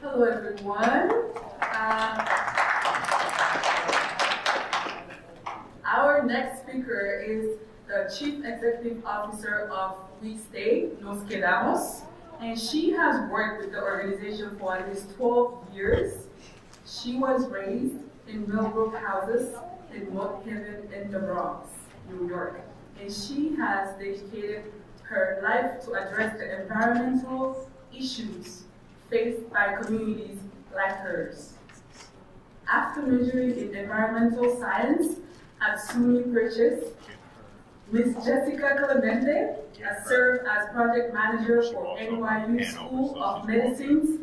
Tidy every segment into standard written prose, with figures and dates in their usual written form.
Hello, everyone. Our next speaker is the Chief Executive Officer of We Stay, Nos Quedamos, and she has worked with the organization for at least 12 years. She was raised in Millbrook houses in Mount Haven in the Bronx, New York, and she has dedicated her life to address the environmental issues faced by communities like hers. After majoring in environmental science at SUNY Purchase, Ms. Jessica Clemente has served as project manager for NYU School of Medicine's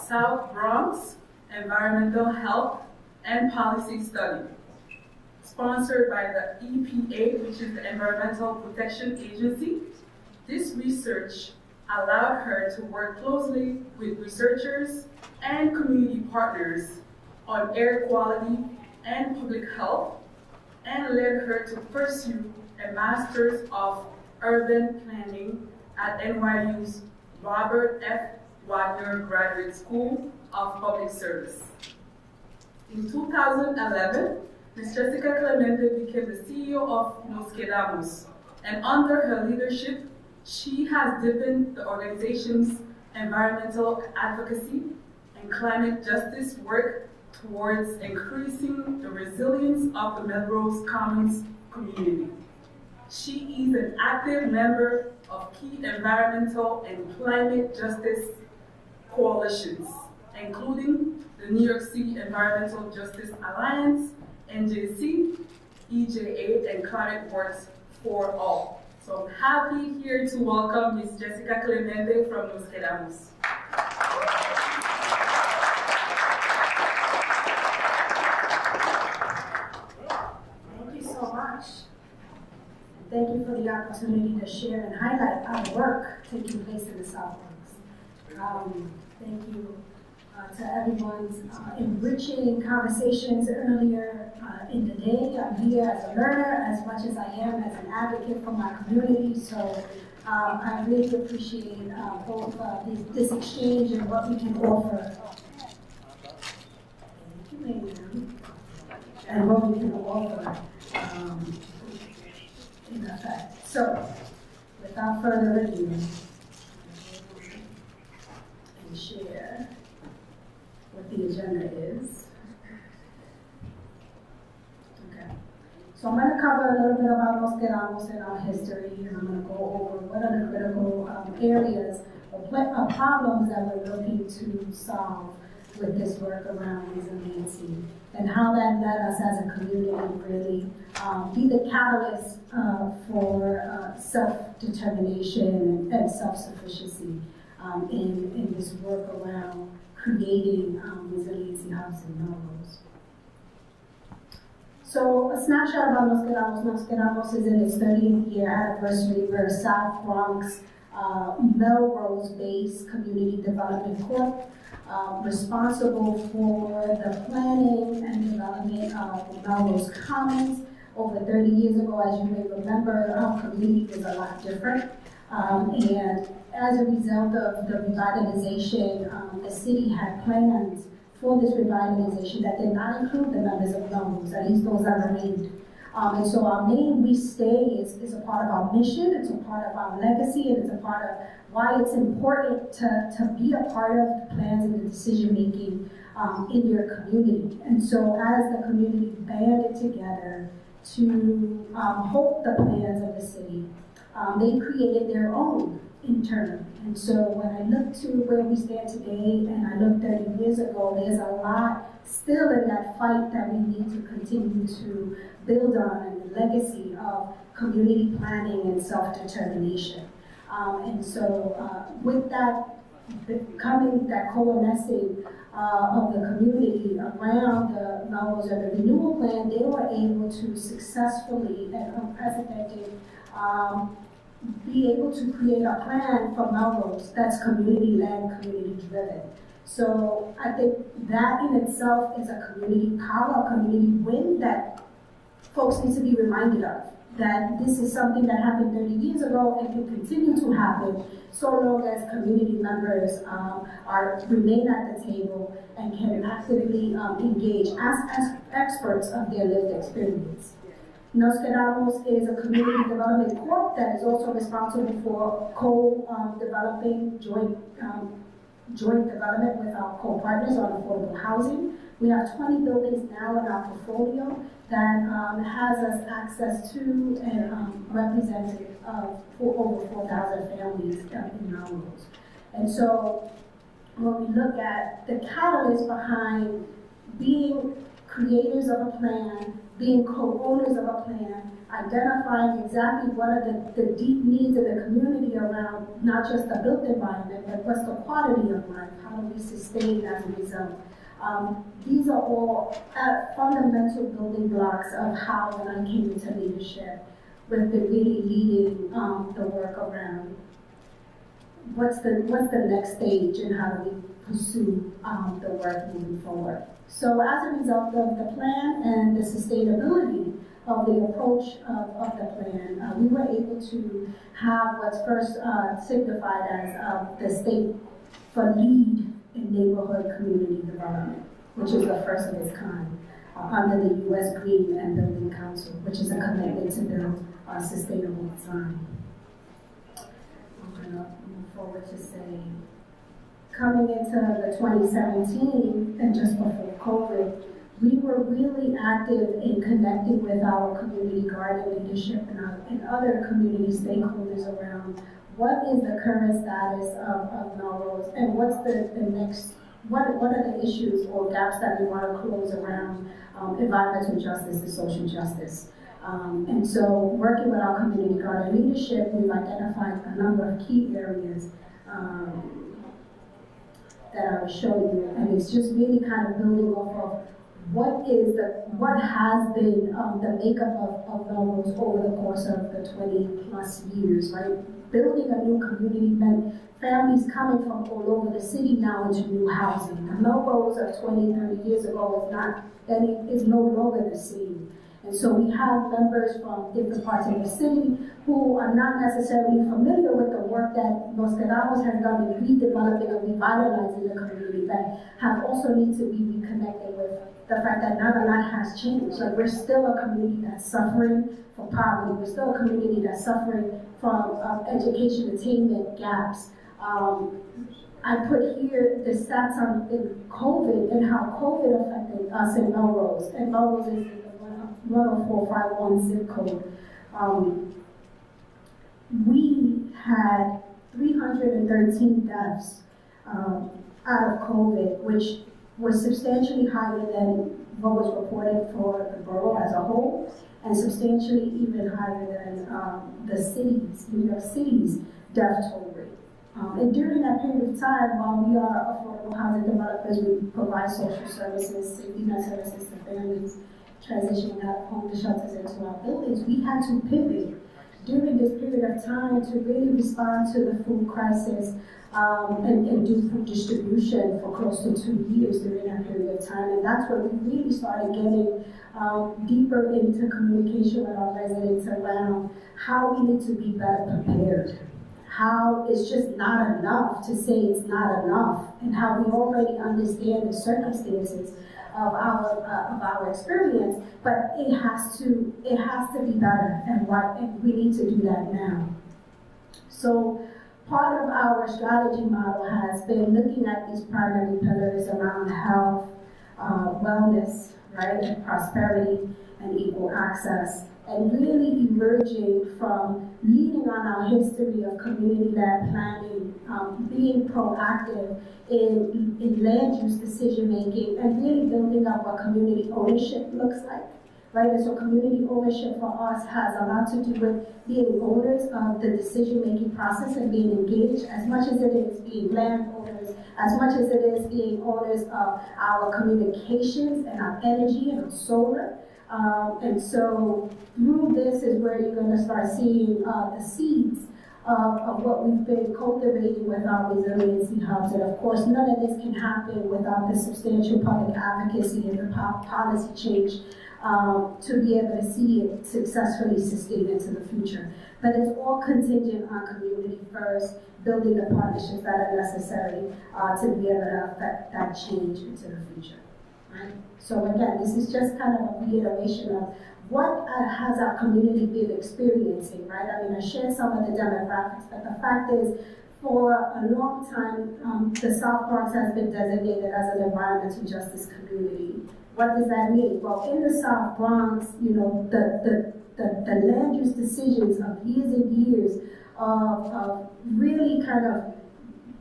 South Bronx Environmental Health and Policy Study. Sponsored by the EPA, which is the Environmental Protection Agency, this research allowed her to work closely with researchers and community partners on air quality and public health, and led her to pursue a Master's of Urban Planning at NYU's Robert F. Wagner Graduate School of Public Service. In 2011, Ms. Jessica Clemente became the CEO of Nos Quedamos, and under her leadership, she has deepened the organization's environmental advocacy and climate justice work towards increasing the resilience of the Melrose Commons community. She is an active member of key environmental and climate justice coalitions, including the New York City Environmental Justice Alliance, NJC, EJA, and Climate Works for All. So I'm happy here to welcome Ms. Jessica Clemente from Nos Quedamos. Thank you so much. Thank you for the opportunity to share and highlight our work taking place in the South Bronx. Thank you to everyone's enriching conversations earlier in the day. I'm here as a learner as much as I am as an advocate for my community, so I really appreciate both this exchange and what we can offer. Thank you, ma'am. And what we can offer in effect. So, without further ado, and share what the agenda is. Okay. So I'm going to cover a little bit about Nos Quedamos and our history, and I'm going to go over what are the critical areas or problems that we're looking to solve with this work around resiliency, and how that led us as a community really be the catalyst for self-determination and self-sufficiency in this work around creating resiliency hubs in Melrose. So a snapshot about Nos Quedamos. Nos Quedamos is in its 30th year anniversary. We're South Bronx, Melrose-based community development corp, responsible for the planning and development of Melrose Commons. Over 30 years ago, as you may remember, our community was a lot different. And as a result of the revitalization, the city had plans for this revitalization that did not include the members of Melrose, at least those that remained. And so our name, We Stay, is a part of our mission, it's a part of our legacy, and it's a part of why it's important to be a part of the plans and the decision-making in your community. And so as the community banded together to hope the plans of the city, they created their own internally. And so when I look to where we stand today and I look 30 years ago, there's a lot still in that fight that we need to continue to build on, and the legacy of community planning and self-determination. And so with that coming, that coalescing of the community around the Melrose Urban Renewal Plan, they were able to successfully and unprecedented be able to create a plan for Melrose that's community-led, community-driven. So I think that in itself is a community power, a community win that folks need to be reminded of. that this is something that happened 30 years ago and can continue to happen so long as community members remain at the table and can actively engage as experts of their lived experience. Nos Quedamos is a community development corp that is also responsible for co-developing joint development with our co-partners on affordable housing. We have 20 buildings now in our portfolio that has us access to and representative of over 4,000 families in Melrose. And so when we look at the catalyst behind being creators of a plan, being co-owners of a plan, identifying exactly what are the deep needs of the community around not just the built environment, but what's the quality of life, how do we sustain as a result. These are all fundamental building blocks of how, when I came into leadership, we've been really leading the work around what's the next stage and how do we pursue the work moving forward. So as a result of the plan and the sustainability of the approach of the plan, we were able to have what's first signified as the state for lead in neighborhood community development, which is the first of its kind under the U.S. Green and Building Council, which is a commitment to build sustainable design. I'm going to move forward to say, coming into the 2017 and just before COVID, we were really active in connecting with our community garden leadership and other community stakeholders around what is the current status of Melrose and what's the next, what are the issues or gaps that we want to close around environmental justice and social justice. And so working with our community garden leadership, we've identified a number of key areas that I will show you, and it's just really kind of building off of what has been the makeup of Melrose over the course of the 20 plus years, right? Building a new community meant families coming from all over the city now into new housing. The Melrose of 20, 30 years ago is no longer the same. And so we have members from different parts of the city who are not necessarily familiar with the work that Nos Quedamos has done in redeveloping and revitalizing the community, but have also need to be reconnected with the fact that not a lot has changed. Like, we're still a community that's suffering from poverty. We're still a community that's suffering from education attainment gaps. I put here the stats on COVID and how COVID affected us in Melrose. And Melrose is 10451 zip code. We had 313 deaths out of COVID, which was substantially higher than what was reported for the borough as a whole, and substantially even higher than the cities, New York City's death toll rate. And during that period of time, while we are affordable housing developers, we provide social services, safety net services to families transitioning out of homeless shelters into our buildings. We had to pivot during this period of time to really respond to the food crisis and do food distribution for close to 2 years during that period of time. And that's where we really started getting deeper into communication with our residents around how we need to be better prepared. How it's just not enough to say it's not enough, and how we already understand the circumstances of our experience, but it has to be better, and we need to do that now. So part of our strategy model has been looking at these primary pillars around health, wellness, right, and prosperity and equal access, and really emerging from leaning on our history of community-led planning, being proactive in land use decision-making, and really building up what community ownership looks like, right? And so community ownership for us has a lot to do with being owners of the decision-making process and being engaged, as much as it is being landowners, as much as it is being owners of our communications and our energy and our solar. And so through this is where you're going to start seeing the seeds of what we've been cultivating with our resiliency hubs. And of course, none of this can happen without the substantial public advocacy and the policy change to be able to see it successfully sustain into the future. But it's all contingent on community first, building the partnerships that are necessary to be able to affect that change into the future. Right? So again, this is just kind of a reiteration of what has our community been experiencing, right? I mean, I shared some of the demographics, but the fact is, for a long time, the South Bronx has been designated as an environmental justice community. What does that mean? Well, in the South Bronx, you know, the land use decisions of years and years of really kind of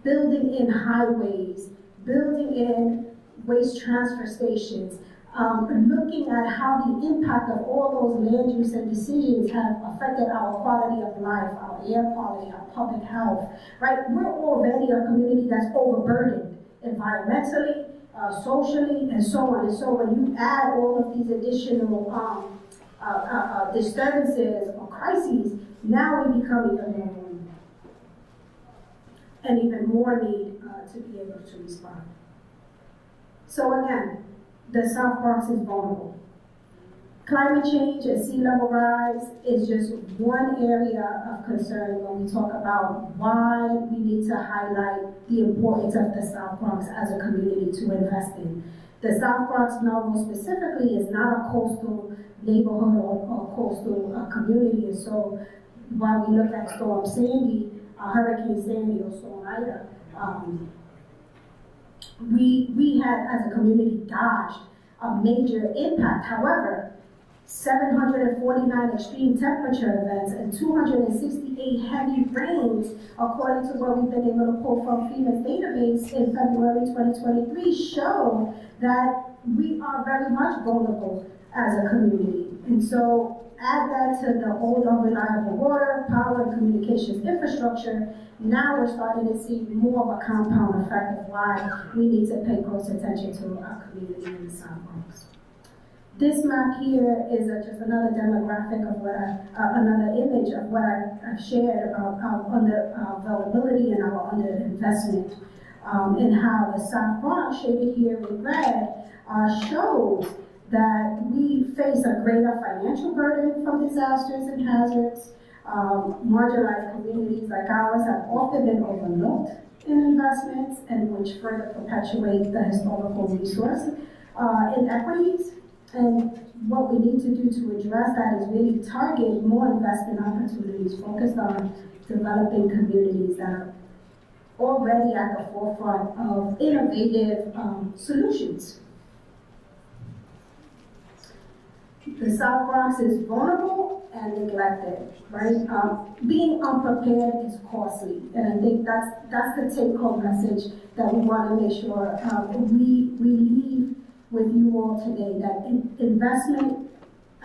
building in highways, building in waste transfer stations, looking at how the impact of all those land use and decisions have affected our quality of life, our air quality, our public health, right? We're already a community that's overburdened environmentally, socially, and so on. And so when you add all of these additional disturbances or crises, now we become even more vulnerable and even more need to be able to respond. So again, the South Bronx is vulnerable. Climate change and sea level rise is just one area of concern when we talk about why we need to highlight the importance of the South Bronx as a community to invest in. The South Bronx, Melrose specifically, is not a coastal neighborhood or coastal community, and so while we look at Storm Sandy, Hurricane Sandy or Storm Ida, we had, as a community, dodged a major impact. However, 749 extreme temperature events and 268 heavy rains, according to what we've been able to pull from FEMA's database in February 2023, show that we are very much vulnerable as a community. And so add that to the old unreliable water, power, and communications infrastructure. Now we're starting to see more of a compound effect of why we need to pay close attention to our community in the South Bronx. This map here is just another demographic of what another image of what I've shared about under availability and our underinvestment, and how the South Bronx, shaded here in red, shows that we face a greater financial burden from disasters and hazards. Marginalized communities like ours have often been overlooked in investments, and which further perpetuate the historical resource inequities. And what we need to do to address that is really target more investment opportunities focused on developing communities that are already at the forefront of innovative solutions. The South Bronx is vulnerable and neglected, right? Being unprepared is costly, and I think that's the take-home message that we want to make sure we leave with you all today, that investment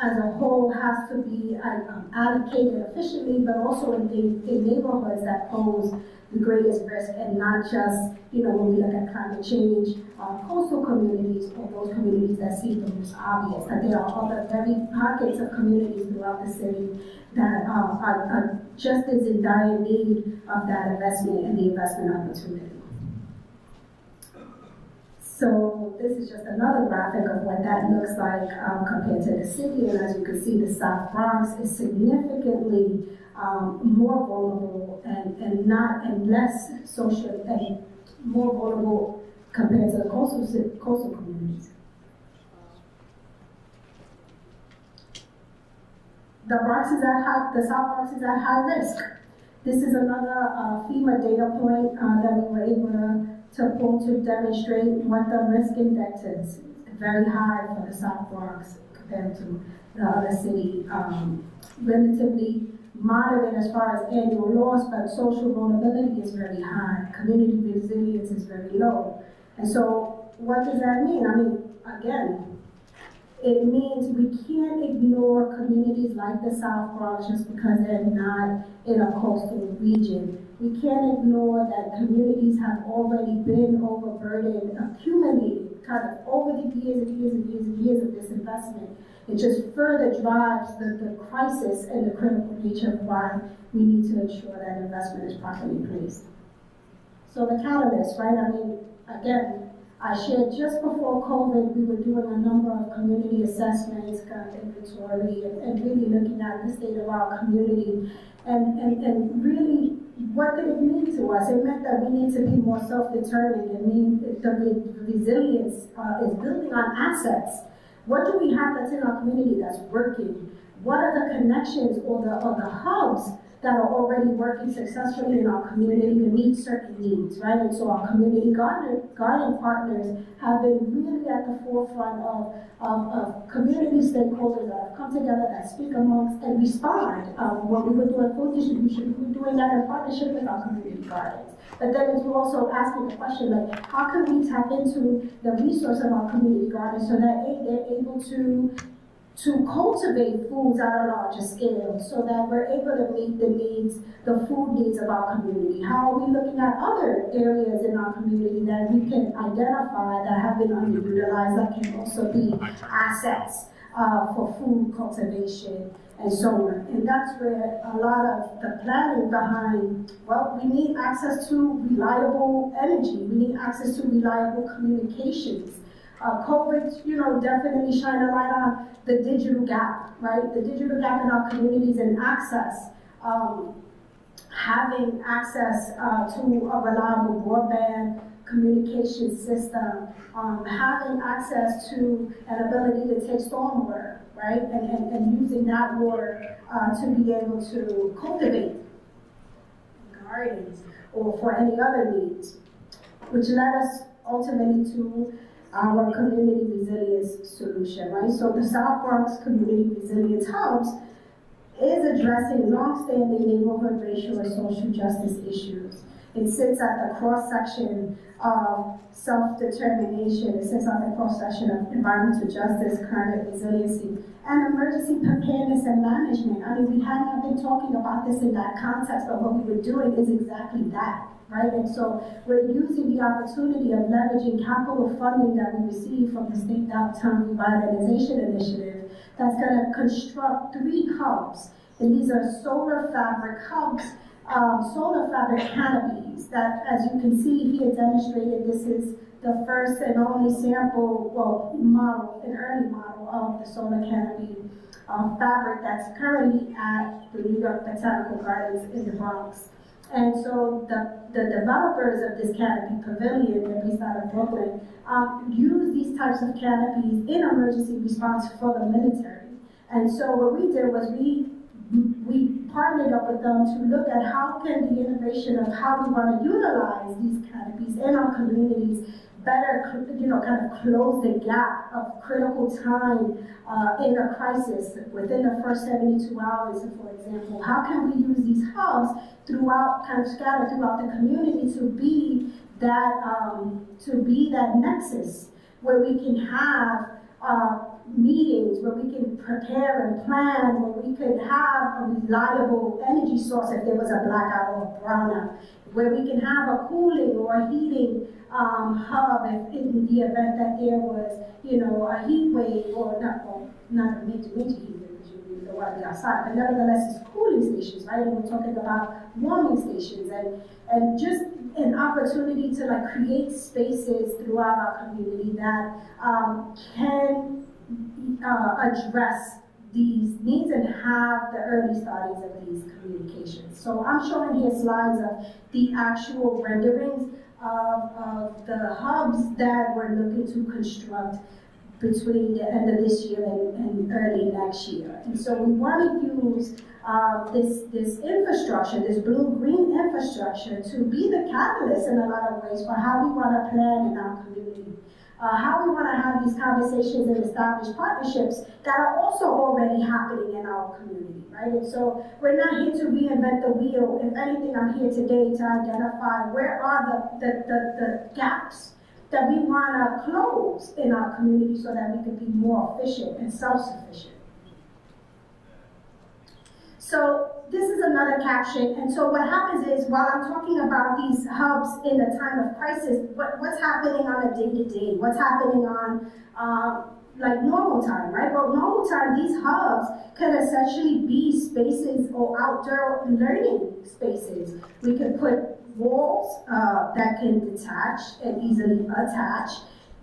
as a whole has to be allocated efficiently, but also in neighborhoods that pose the greatest risk, and not just, you know, when we look at climate change, coastal communities or those communities that seem the most obvious, that there are other very pockets of communities throughout the city that are just as in dire need of that investment and the investment opportunity. So this is just another graphic of what that looks like compared to the city, and as you can see, the South Bronx is significantly more vulnerable and less social and more vulnerable compared to the coastal communities. The South Bronx is at high risk. This is another FEMA data point that we were able to pull to demonstrate what the risk index is. Very high for the South Bronx compared to the other city. Relatively moderate as far as annual loss, but social vulnerability is very high. Community resilience is very low. And so what does that mean? I mean, again, it means we can't ignore communities like the South Bronx just because they're not in a coastal region. We can't ignore that communities have already been overburdened, accumulated kind of over the years and years and years and years of this investment. It just further drives the crisis and the critical nature of why we need to ensure that investment is properly placed. So the catalyst, right? I mean, again, I shared just before COVID, we were doing a number of community assessments, kind of inventory, and really looking at the state of our community, and really, what did it mean to us? It meant that we need to be more self-determined. It means the resilience is building on assets. What do we have that's in our community that's working? What are the connections or the hubs that are already working successfully in our community to meet certain needs, right? And so our community garden partners have been really at the forefront of community stakeholders that have come together, that speak amongst and respond. When we were doing food distribution, we were doing that in partnership with our community gardens. But then it's also asking the question, like, how can we tap into the resource of our community gardens so that they're able to cultivate foods at a larger scale so that we're able to meet the needs, the food needs of our community? How are we looking at other areas in our community that we can identify that have been underutilized that can also be assets for food cultivation and so on? And that's where a lot of the planning behind, well, we need access to reliable energy, we need access to reliable communications. COVID, definitely shine a light on the digital gap, right? The digital gap in our communities and access, having access to a reliable broadband communication system, having access to an ability to take stormwater, right? And using that water to be able to cultivate gardens or for any other needs, which led us ultimately to our community resilience solution, right? So the South Bronx Community Resilience Hubs is addressing long-standing neighborhood racial and social justice issues. It sits at the cross-section of self-determination. It sits at the cross-section of environmental justice, climate resiliency, and emergency preparedness and management. I mean, we had not been talking about this in that context, but what we were doing is exactly that. Right? And so we're using the opportunity of leveraging capital funding that we receive from the State Downtown Revitalization Initiative that's going to construct 3 hubs. And these are solar fabric hubs, solar fabric canopies that, as you can see here demonstrated, this is the first and only sample, model, an early model of the solar canopy fabric that's currently at the New York Botanical Gardens in the Bronx. And so the developers of this canopy pavilion, they're based out of Brooklyn, use these types of canopies in emergency response for the military. And so what we did was we partnered up with them to look at how can the innovation of how we want to utilize these canopies in our communities better, kind of close the gap of critical time in a crisis within the first 72 hours, for example. How can we use these hubs throughout, kind of scattered throughout the community to be that nexus where we can have meetings, where we can prepare and plan, where we could have a reliable energy source if there was a blackout or a brownout, where we can have a cooling or a heating hub if in the event that there was, a heat wave or not a major heat wave because you don't want to be outside, but nevertheless it's cooling stations, right? And we're talking about warming stations and just an opportunity to create spaces throughout our community that can address these needs and have the early startings of these communications. So I'm showing here slides of the actual renderings of the hubs that we're looking to construct between the end of this year and early next year. And so we want to use this infrastructure, this blue-green infrastructure, to be the catalyst in a lot of ways for how we want to plan in our community. How we want to have these conversations and establish partnerships that are also already happening in our community, right? And so we're not here to reinvent the wheel. If anything, I'm here today to identify where are the gaps that we want to close in our community so that we can be more efficient and self-sufficient. So this is another caption, and so what happens is, while I'm talking about these hubs in a time of crisis, what's happening on a day-to-day? What's happening on normal time, right? Well, normal time, these hubs can essentially be spaces or outdoor learning spaces. We could put walls that can detach and easily attach.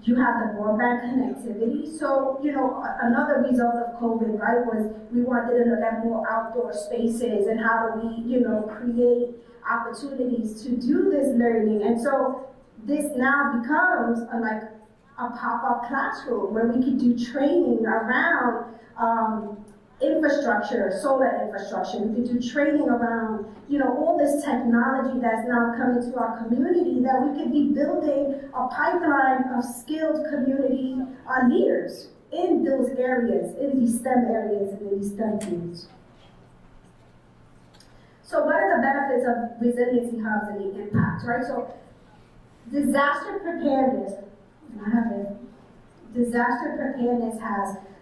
You have the broadband connectivity. So, you know, another result of COVID, right, was we wanted to look at more outdoor spaces and how do we, you know, create opportunities to do this learning. And so this now becomes like a pop-up classroom where we can do training around infrastructure, solar infrastructure. We can do training around, you know, all this technology that's now coming to our community, that we could be building a pipeline of skilled community leaders in those areas, in these STEM areas and in these STEM fields. So what are the benefits of resiliency hubs and the impact, right? So disaster preparedness, disaster preparedness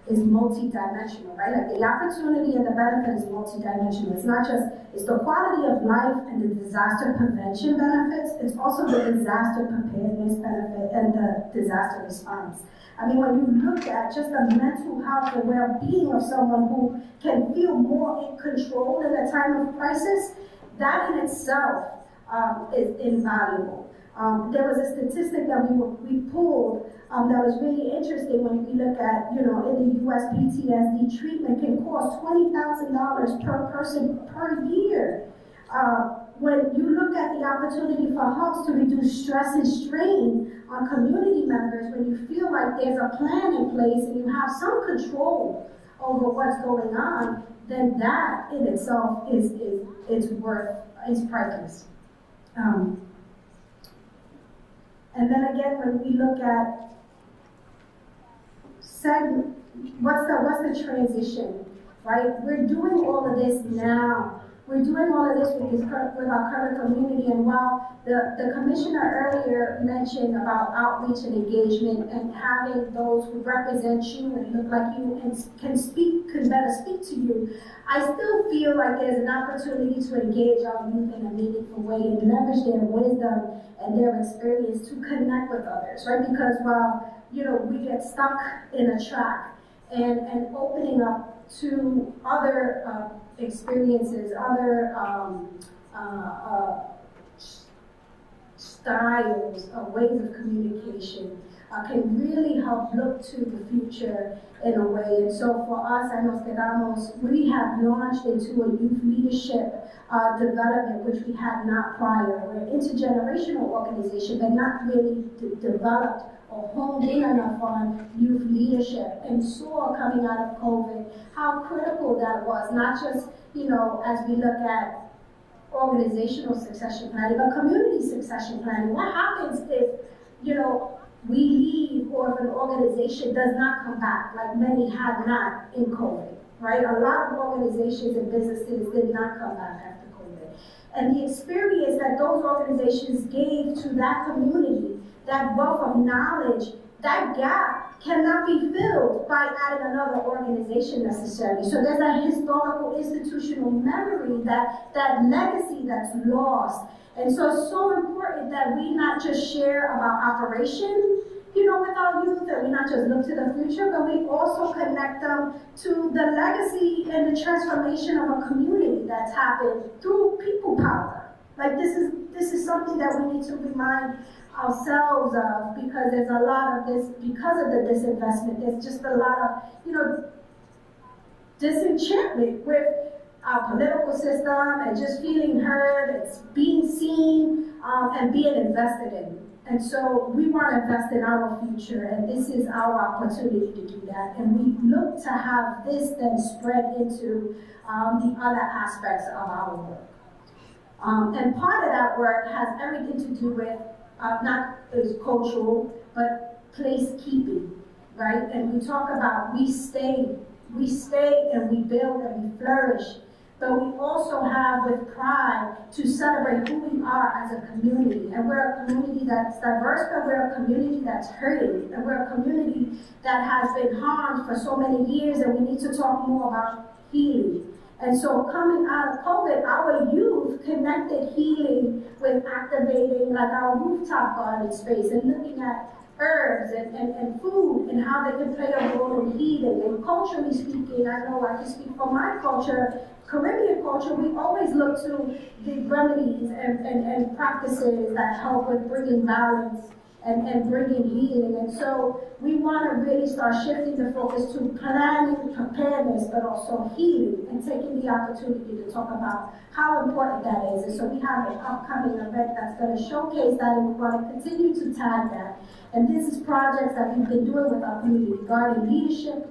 is multi-dimensional, right? Like the opportunity and the benefit is multi-dimensional. It's not just, it's the quality of life and the disaster prevention benefits, it's also the disaster preparedness benefit and the disaster response. I mean, when you look at just the mental health and well-being of someone who can feel more in control in a time of crisis, that in itself is invaluable. There was a statistic that we pulled that was really interesting when we look at, you know, in the US, PTSD treatment can cost $20,000 per person per year. When you look at the opportunity for hubs to reduce stress and strain on community members, when you feel like there's a plan in place and you have some control over what's going on, then that in itself is priceless. And then again, when we look at what's the transition, right? We're doing all of this now. We're doing all of this with our current community, and while the commissioner earlier mentioned about outreach and engagement and having those who represent you and look like you and can better speak to you, I still feel like there's an opportunity to engage our youth in a meaningful way and leverage their wisdom and their experience to connect with others, right? Because while, you know, we get stuck in a track and opening up to other experiences, other styles, ways of communication can really help look to the future in a way. And so for us at Nos Quedamos, we have launched into a youth leadership development, which we had not prior. We're an intergenerational organization, but not really developed or honed in enough on youth leadership, and saw coming out of COVID how critical that was, not just, you know, as we look at organizational succession planning, but community succession planning. What happens if, you know, we leave or if an organization does not come back, like many had not in COVID, right? A lot of organizations and businesses did not come back after COVID. And the experience that those organizations gave to that community, that wealth of knowledge, that gap cannot be filled by adding another organization necessarily. So there's a historical institutional memory, that legacy that's lost. And so it's so important that we not just share about operation, you know, with our youth, that we not just look to the future, but we also connect them to the legacy and the transformation of a community that's happened through people power. Like this is something that we need to remind ourselves of, because there's a lot of this, because of the disinvestment, there's just a lot of, you know, disenchantment with our political system and just feeling heard, it's being seen, and being invested in. And so we want to invest in our future, and this is our opportunity to do that. And we look to have this then spread into the other aspects of our work. And part of that work has everything to do with not as cultural, but placekeeping, right? And we talk about we stay and we build and we flourish, but we also have with pride to celebrate who we are as a community. And we're a community that's diverse, but we're a community that's hurting. And we're a community that has been harmed for so many years, and we need to talk more about healing. And so coming out of COVID, our youth connected healing with activating like our rooftop garden space and looking at herbs and food and how they can play a role in healing. And culturally speaking, I know I can speak for my culture, Caribbean culture, we always look to the remedies and practices that help with bringing balance and bringing healing. And so we want to really start shifting the focus to planning, preparedness, but also healing, and taking the opportunity to talk about how important that is. And so we have an upcoming event that's going to showcase that, and we want to continue to tag that. And this is projects that we've been doing with our community garden leadership,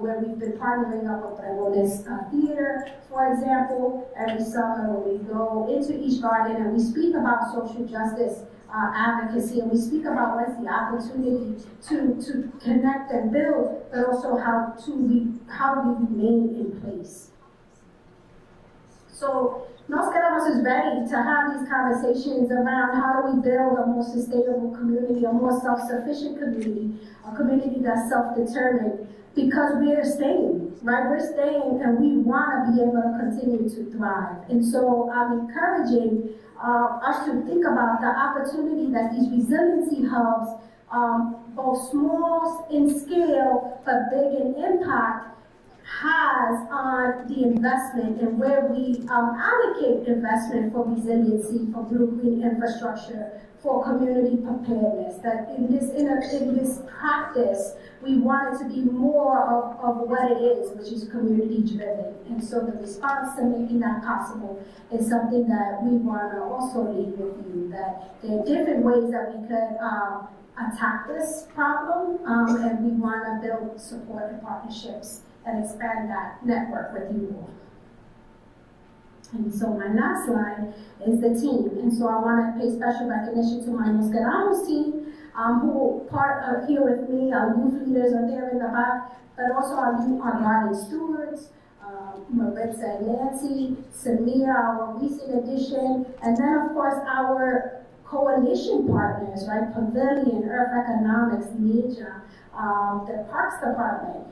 where we've been partnering up with Dragones Theater, for example. Every summer when we go into each garden and we speak about social justice advocacy, and we speak about what's the opportunity to connect and build, but also how do we remain in place. So Nos Quedamos is ready to have these conversations around how do we build a more sustainable community, a more self-sufficient community, a community that's self-determined, because we are staying, right? We're staying, and we want to be able to continue to thrive. And so I'm encouraging us to think about the opportunity that these resiliency hubs, both small in scale but big in impact, has on the investment and where we allocate investment for resiliency, for blue-green infrastructure, for community preparedness. That in this practice, we want it to be more of what it is, which is community-driven. And so the response to making that possible is something that we want to also leave with you, that there are different ways that we could attack this problem, and we want to build support and partnerships and expand that network with you all. And so my last slide is the team. And so I want to pay special recognition to my Nos Quedamos team, who part of here with me. Our youth leaders are there in the back, but also our garden stewards, Maritza and Nancy, Samir, our recent addition, and then of course our coalition partners, right? Pavilion, Earth Economics, NEJA, the Parks Department,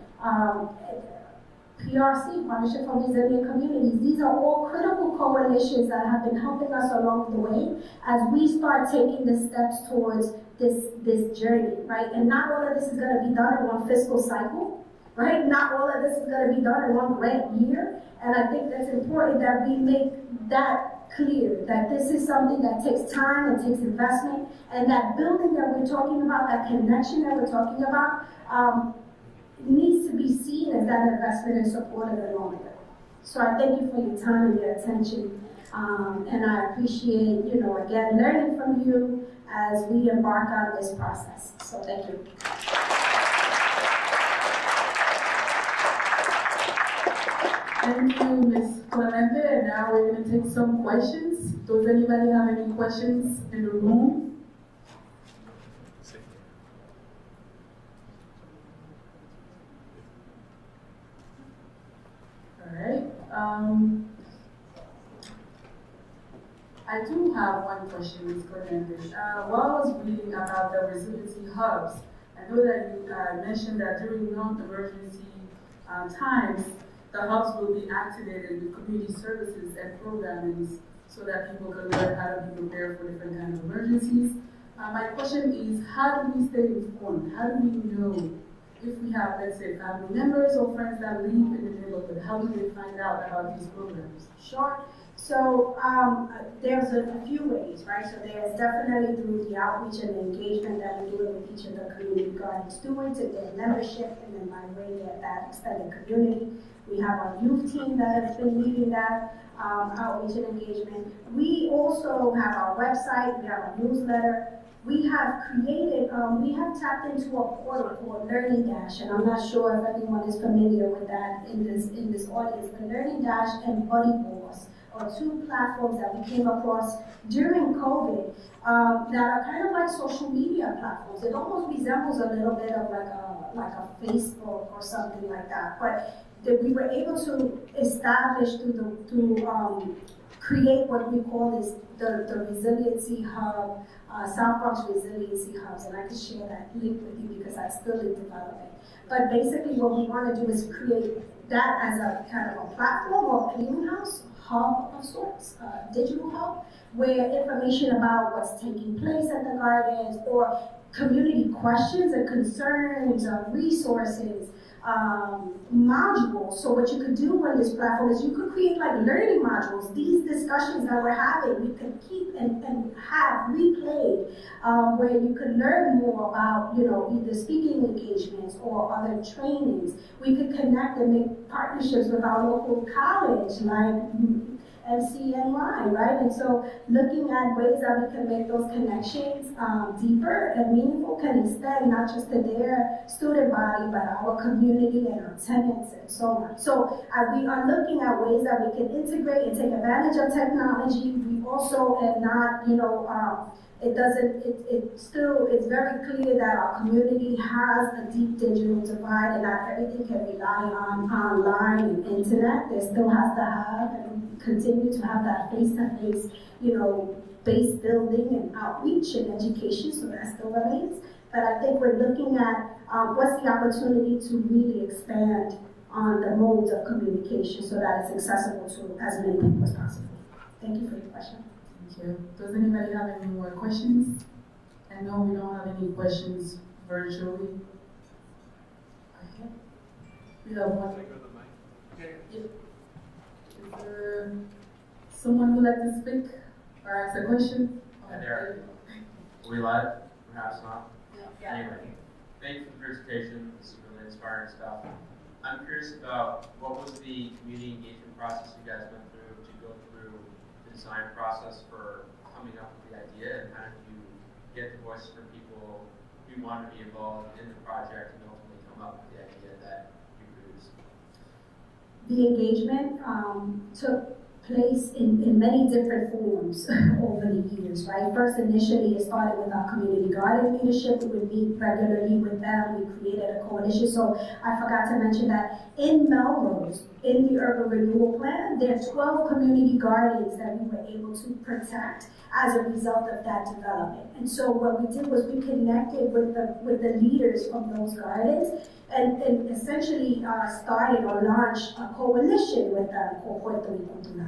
PRC, Partnership for Resilient Communities. These are all critical coalitions that have been helping us along the way as we start taking the steps towards this journey, right? And not all of this is going to be done in one fiscal cycle, right? Not all of this is going to be done in one grant year. And I think that's important that we make that clear, that this is something that takes time, it takes investment, and that building that we're talking about, that connection that we're talking about, needs to be seen as that investment and supported along with it. So I thank you for your time and your attention, and I appreciate, again, learning from you as we embark on this process. So thank you. Thank you, Ms. Clemente. And now we're going to take some questions. Does anybody have any questions in the room? I do have one question, Ms. Clemente. While I was reading about the resiliency hubs, I know that you mentioned that during non-emergency times, the hubs will be activated with community services and programming so that people can learn how to be prepared for different kinds of emergencies. My question is, how do we stay informed? How do we know if we have, let's say, family members or friends that live in the neighborhood? How do they find out about these programs? Sure. So there's a few ways, right? So there's definitely through the outreach and engagement that we do with each of the community garden stewards and their membership, and then by way of that extended community. We have our youth team that has been leading that outreach and engagement. We also have our website, we have our newsletter. We have created, we have tapped into a portal called Learning Dash, and I'm not sure if anyone is familiar with that in this audience, but Learning Dash and Buddy Boss are two platforms that we came across during COVID that are kind of like social media platforms. It almost resembles a little bit of like a Facebook or something like that, but that we were able to establish create what we call the Resiliency Hub, South Bronx Resiliency Hubs, and I can share that link with you because that's still in development. But basically what we want to do is create that as a kind of a platform or a clearinghouse, hub of sorts, digital hub, where information about what's taking place at the gardens or community questions and concerns, resources, modules. So what you could do on this platform is you could create like learning modules. These discussions that we're having, we could keep and have replayed, where you could learn more about, you know, either speaking engagements or other trainings. We could connect and make partnerships with our local college, like FCNY, right? And so looking at ways that we can make those connections deeper and meaningful can extend not just to their student body, but our community and our tenants and so on. So we are looking at ways that we can integrate and take advantage of technology. We also have not, you know, it's very clear that our community has a deep digital divide and not everything can rely on online and internet. There still has to have and continue to have that face-to-face, you know, base building and outreach and education, so that still remains. But I think we're looking at what's the opportunity to really expand on the modes of communication so that it's accessible to as many people as possible. Thank you for your question. Thank you. Does anybody have any more questions? I know we don't have any questions virtually. Okay. We have one. Is there someone who would like to speak or ask a question? Hi there. Are we live? Perhaps not. Yeah. Anyway, thank you for the presentation. This is really inspiring stuff. I'm curious about what was the community engagement process you guys went through to go through the design process for coming up with the idea, and how did you get the voices from people who wanted to be involved in the project and ultimately come up with the idea that you produced? The engagement took place in many different forms over the years, right? First, initially, it started with our community garden leadership. We would meet regularly with them. We created a coalition. So I forgot to mention that in Melrose, in the urban renewal plan, there are 12 community gardens that we were able to protect as a result of that development. And so what we did was we connected with the leaders from those gardens and essentially started or launched a coalition with them called Puerto Rico Cultural,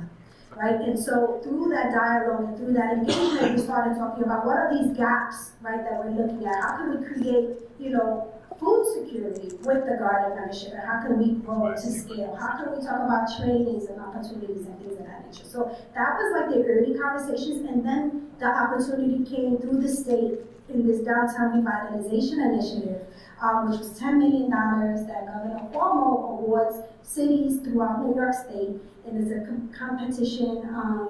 right? And so through that dialogue and through that engagement, we started talking about what are these gaps, right, that we're looking at? How can we create, you know, food security with the garden membership, and how can we grow it to scale? How can we talk about trainings and opportunities and things of that nature? So that was like the early conversations, and then the opportunity came through the state in this downtown revitalization initiative, which was $10 million that Governor Cuomo awards cities throughout New York State, and it's a competition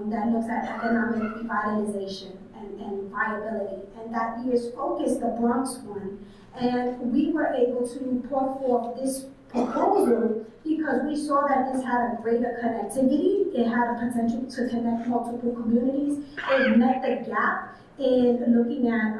that looks at economic revitalization and viability. And that year's focus, the Bronx one, and we were able to put forth this proposal because we saw that this had a greater connectivity. It had a potential to connect multiple communities. It met the gap in looking at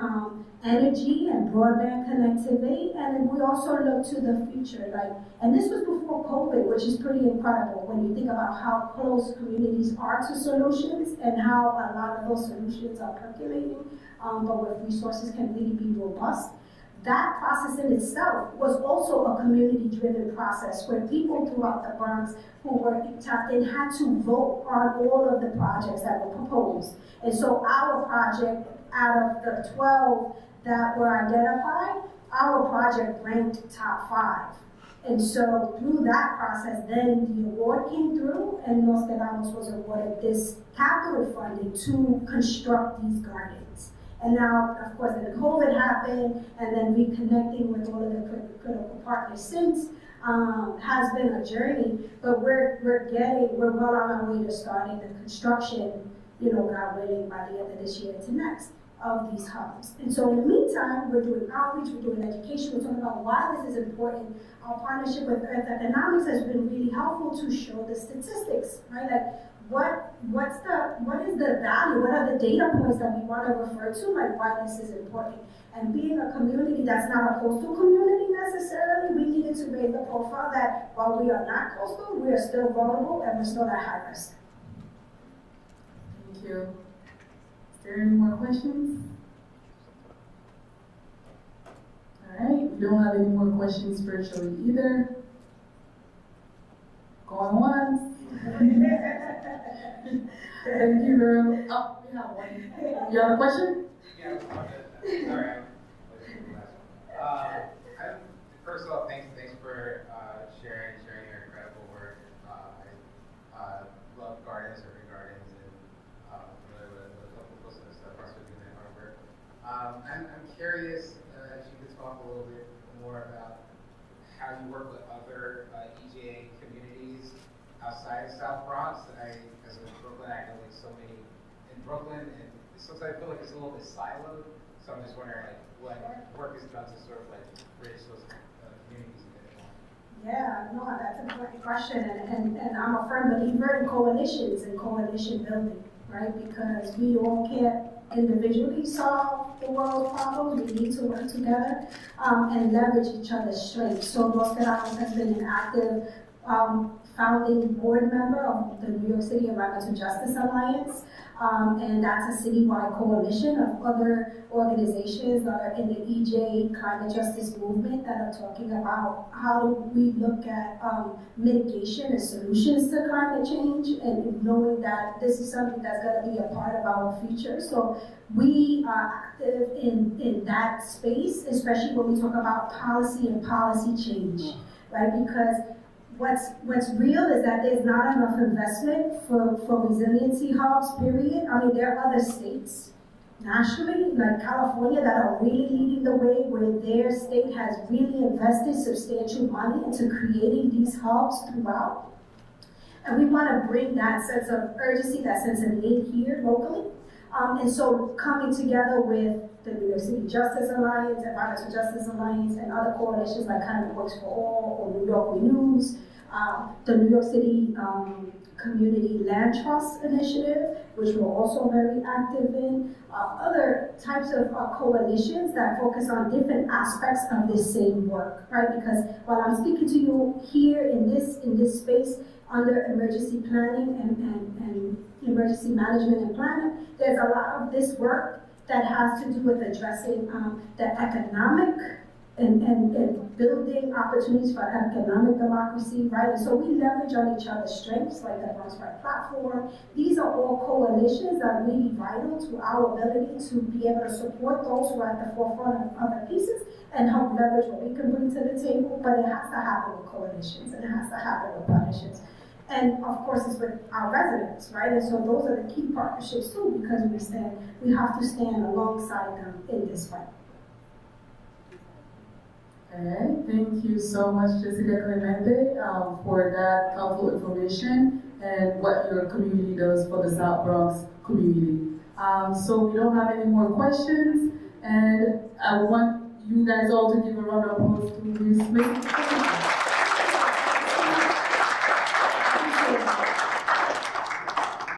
energy and broadband connectivity, and we also looked to the future, like, and this was before COVID, which is pretty incredible when you think about how close communities are to solutions and how a lot of those solutions are percolating, but with resources can really be robust. That process in itself was also a community-driven process where people throughout the Bronx who were tapped in had to vote on all of the projects that were proposed. And so our project, out of the 12 that were identified, our project ranked top 5. And so through that process, then the award came through, and Nos Quedamos was awarded this capital funding to construct these gardens. And now, of course, then COVID happened, and then reconnecting with all of the critical partners since has been a journey. But we're well on our way to starting the construction, you know, God willing, by the end of this year to next, of these hubs. And so in the meantime, we're doing outreach, we're doing education, we're talking about why this is important. Our partnership with Earth Economics has been really helpful to show the statistics, right? Like, what is the value? What are the data points that we want to refer to? Like, why this is important? And being a community that's not a coastal community necessarily, we needed to raise the profile that while we are not coastal, we are still vulnerable and we're still at high risk. Thank you. Is there any more questions? All right, we don't have any more questions virtually either. Going once. Thank you, girl. Oh, we have one. You have a question? Yeah, sorry. First of all, thanks for curious if you could talk a little bit more about how you work with other EJA communities outside of South Bronx. As in Brooklyn, I know like so many in Brooklyn, and sometimes I feel like it's a little bit siloed. So I'm just wondering like what work is done to sort of like bridge those communities a bit more. Yeah, no, that's a great question, and I'm a firm believer in coalitions and coalition building, right? Because we all can't individually solve the world's problems. We need to work together and leverage each other's strengths. So Los Quedamos has been an active founding board member of the New York City Environmental Justice Alliance, and that's a citywide coalition of other organizations that are in the EJ climate justice movement that are talking about how do we look at mitigation and solutions to climate change, and knowing that this is something that's going to be a part of our future. So we are active in that space, especially when we talk about policy and policy change, right? Because what's real is that there's not enough investment for resiliency hubs, period. I mean, there are other states nationally, like California, that are really leading the way, where their state has really invested substantial money into creating these hubs throughout. And we want to bring that sense of urgency, that sense of need here locally. And so coming together with the New York City Justice Alliance, Environmental Justice Alliance, and other coalitions like Climate Works for All or New York Renews, the New York City Community Land Trust Initiative, which we're also very active in, other types of coalitions that focus on different aspects of this same work, right? Because while I'm speaking to you here in this space under emergency planning and emergency management and planning, there's a lot of this work that has to do with addressing the economic and building opportunities for economic democracy, right? And so we leverage on each other's strengths, like the Bronx Pride platform. These are all coalitions that are really vital to our ability to be able to support those who are at the forefront of other pieces and help leverage what we can bring to the table. But it has to happen with coalitions, and it has to happen with partnerships. And of course, it's with our residents, right? And so those are the key partnerships too, because we have to stand alongside them in this fight. Okay, thank you so much, Jessica Clemente, for that helpful information and what your community does for the South Bronx community. So we don't have any more questions, and I want you guys all to give a round of applause to Ms. Smith.